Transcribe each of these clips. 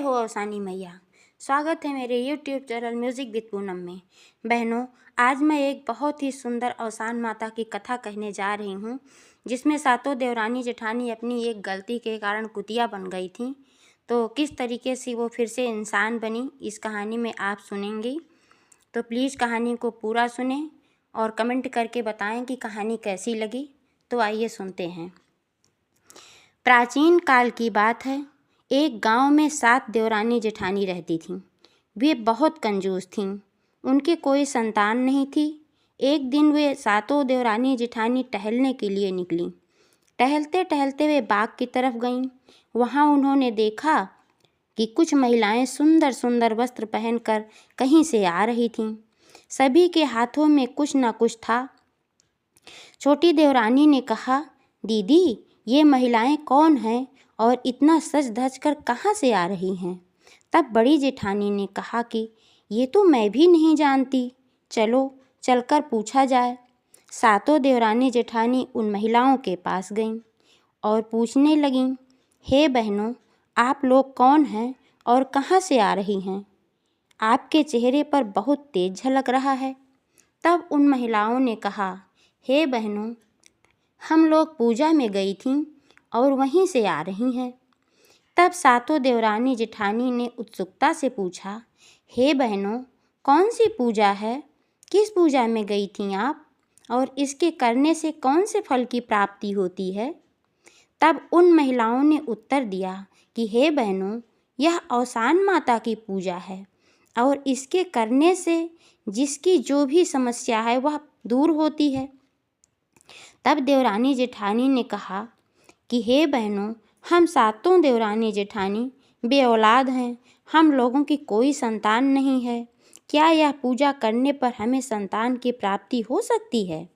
हो अवसानी मैया। स्वागत है मेरे YouTube channel music with Poonam में। बहनों, आज मैं एक बहुत ही सुंदर अवसान माता की कथा कहने जा रही हूँ, जिसमें सातों देवरानी जेठानी अपनी एक गलती के कारण कुतिया बन गई थीं। तो किस तरीके से वो फिर से इंसान बनी, इस कहानी में आप सुनेंगी। तो प्लीज़ कहानी को पूरा सुनें और कमेंट करके बताएं कि कहानी कैसी लगी। तो आइए सुनते हैं। प्राचीन काल की बात है। एक गांव में 7 देवरानी जेठानी रहती थीं। वे बहुत कंजूस थीं। उनके कोई संतान नहीं थी। एक दिन वे सातों देवरानी जेठानी टहलने के लिए निकलीं। टहलते टहलते वे बाग की तरफ गईं। वहां उन्होंने देखा कि कुछ महिलाएं सुंदर सुंदर वस्त्र पहनकर कहीं से आ रही थीं। सभी के हाथों में कुछ न कुछ था। छोटी देवरानी ने कहा, दीदी, ये महिलाएं कौन हैं और इतना सज धज कर कहाँ से आ रही हैं? तब बड़ी जेठानी ने कहा कि ये तो मैं भी नहीं जानती, चलो चलकर पूछा जाए। सातों देवरानी जेठानी उन महिलाओं के पास गईं और पूछने लगीं, हे बहनों, आप लोग कौन हैं और कहाँ से आ रही हैं? आपके चेहरे पर बहुत तेज झलक रहा है। तब उन महिलाओं ने कहा, हे बहनों, हम लोग पूजा में गई थीं और वहीं से आ रही हैं। तब सातों देवरानी जेठानी ने उत्सुकता से पूछा, हे बहनों, कौन सी पूजा है? किस पूजा में गई थीं आप और इसके करने से कौन से फल की प्राप्ति होती है? तब उन महिलाओं ने उत्तर दिया कि हे बहनों, यह अवसान माता की पूजा है और इसके करने से जिसकी जो भी समस्या है वह दूर होती है। तब देवरानी जेठानी ने कहा कि हे बहनों, हम सातों देवरानी जेठानी बेऔलाद हैं। हम लोगों की कोई संतान नहीं है। क्या यह पूजा करने पर हमें संतान की प्राप्ति हो सकती है?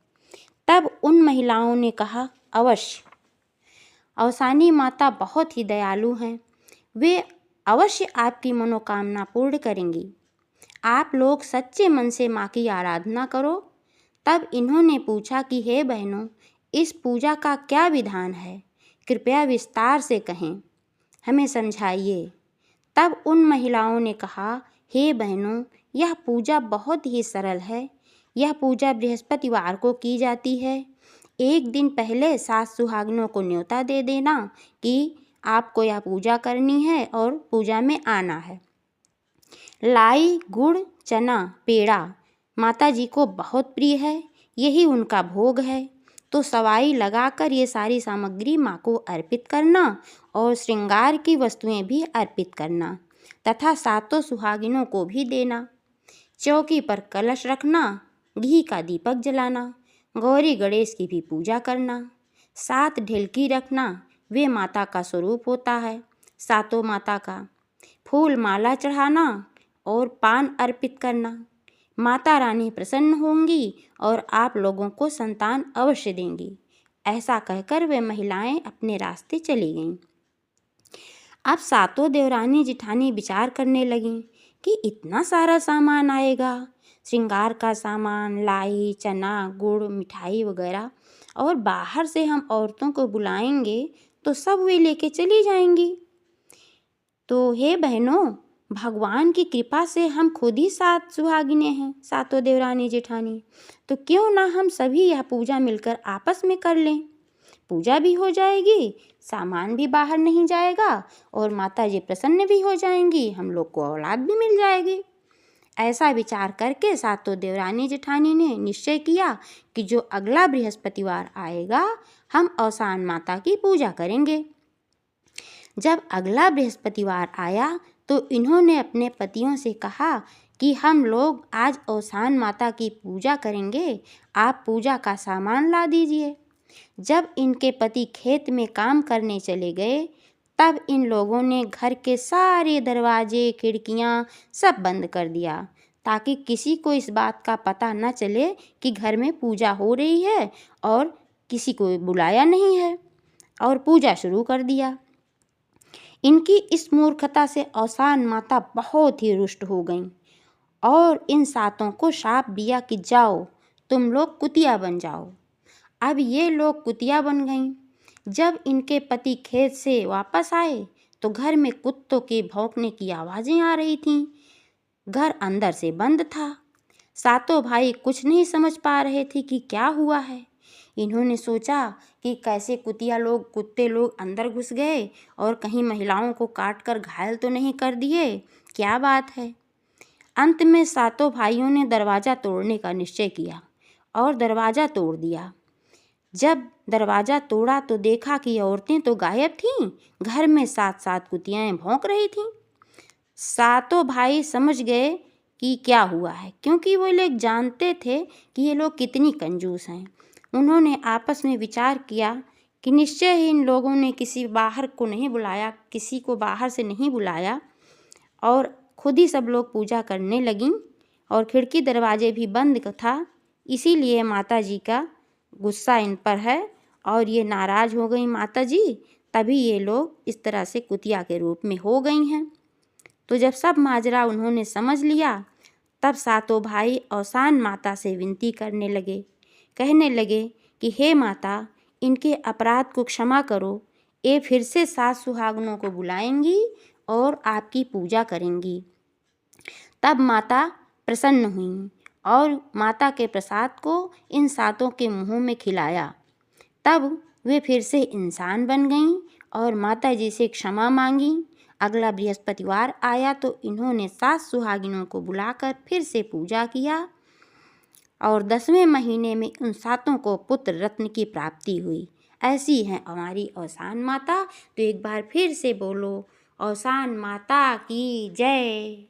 तब उन महिलाओं ने कहा, अवश्य। अवसानी माता बहुत ही दयालु हैं। वे अवश्य आपकी मनोकामना पूर्ण करेंगी। आप लोग सच्चे मन से माँ की आराधना करो। तब इन्होंने पूछा कि हे बहनों, इस पूजा का क्या विधान है? कृपया विस्तार से कहें, हमें समझाइए। तब उन महिलाओं ने कहा, हे बहनों, यह पूजा बहुत ही सरल है। यह पूजा बृहस्पतिवार को की जाती है। एक दिन पहले 7 सुहागिनों को न्योता दे देना कि आपको यह पूजा करनी है और पूजा में आना है। लाई, गुड़, चना, पेड़ा माता जी को बहुत प्रिय है। यही उनका भोग है। तो सवाई लगाकर ये सारी सामग्री माँ को अर्पित करना और श्रृंगार की वस्तुएं भी अर्पित करना तथा सातों सुहागिनों को भी देना। चौकी पर कलश रखना, घी का दीपक जलाना, गौरी गणेश की भी पूजा करना। 7 ढिलकी रखना, वे माता का स्वरूप होता है, सातों माता का। फूल माला चढ़ाना और पान अर्पित करना। माता रानी प्रसन्न होंगी और आप लोगों को संतान अवश्य देंगी। ऐसा कहकर वे महिलाएं अपने रास्ते चली गईं। अब सातों देवरानी जेठानी विचार करने लगीं कि इतना सारा सामान आएगा, श्रृंगार का सामान, लाई, चना, गुड़, मिठाई वगैरह, और बाहर से हम औरतों को बुलाएंगे तो सब वे लेके चली जाएंगी। तो हे बहनों, भगवान की कृपा से हम खुद ही 7 सुहागिनें हैं, सातों देवरानी जेठानी। तो क्यों ना हम सभी यह पूजा मिलकर आपस में कर लें। पूजा भी हो जाएगी, सामान भी बाहर नहीं जाएगा और माता जी प्रसन्न भी हो जाएंगी, हम लोग को औलाद भी मिल जाएगी। ऐसा विचार करके सातों देवरानी जेठानी ने निश्चय किया कि जो अगला बृहस्पतिवार आएगा हम अवसान माता की पूजा करेंगे। जब अगला बृहस्पतिवार आया तो इन्होंने अपने पतियों से कहा कि हम लोग आज अवसान माता की पूजा करेंगे, आप पूजा का सामान ला दीजिए। जब इनके पति खेत में काम करने चले गए तब इन लोगों ने घर के सारे दरवाजे, खिड़कियां सब बंद कर दिया ताकि किसी को इस बात का पता न चले कि घर में पूजा हो रही है, और किसी को बुलाया नहीं है और पूजा शुरू कर दिया। इनकी इस मूर्खता से अवसान माता बहुत ही रुष्ट हो गईं और इन सातों को शाप दिया कि जाओ, तुम लोग कुतिया बन जाओ। अब ये लोग कुतिया बन गईं। जब इनके पति खेत से वापस आए तो घर में कुत्तों के भौंकने की आवाज़ें आ रही थीं। घर अंदर से बंद था। सातों भाई कुछ नहीं समझ पा रहे थे कि क्या हुआ है। इन्होंने सोचा कि कैसे कुत्ते लोग अंदर घुस गए और कहीं महिलाओं को काट कर घायल तो नहीं कर दिए, क्या बात है। अंत में सातों भाइयों ने दरवाज़ा तोड़ने का निश्चय किया और दरवाज़ा तोड़ दिया। जब दरवाज़ा तोड़ा तो देखा कि औरतें तो गायब थीं, घर में 7-7 कुतियाएं भौंक रही थीं। सातों भाई समझ गए कि क्या हुआ है, क्योंकि वो लोग जानते थे कि ये लोग कितनी कंजूस हैं। उन्होंने आपस में विचार किया कि निश्चय ही इन लोगों ने किसी बाहर को नहीं बुलाया, किसी को बाहर से नहीं बुलाया और खुद ही सब लोग पूजा करने लगीं और खिड़की दरवाजे भी बंद था। इसीलिए माता जी का गुस्सा इन पर है और ये नाराज़ हो गई माता जी, तभी ये लोग इस तरह से कुतिया के रूप में हो गई हैं। तो जब सब माजरा उन्होंने समझ लिया, तब सातों भाई औसान माता से विनती करने लगे, कहने लगे कि हे माता, इनके अपराध को क्षमा करो। ये फिर से 7 सुहागनों को बुलाएंगी और आपकी पूजा करेंगी। तब माता प्रसन्न हुईं और माता के प्रसाद को इन सातों के मुंहों में खिलाया। तब वे फिर से इंसान बन गईं और माता जी से क्षमा मांगी। अगला बृहस्पतिवार आया तो इन्होंने 7 सुहागिनों को बुलाकर फिर से पूजा किया और 10वें महीने में उन सातों को पुत्र रत्न की प्राप्ति हुई। ऐसी है हमारी औसान माता। तो एक बार फिर से बोलो, औसान माता की जय।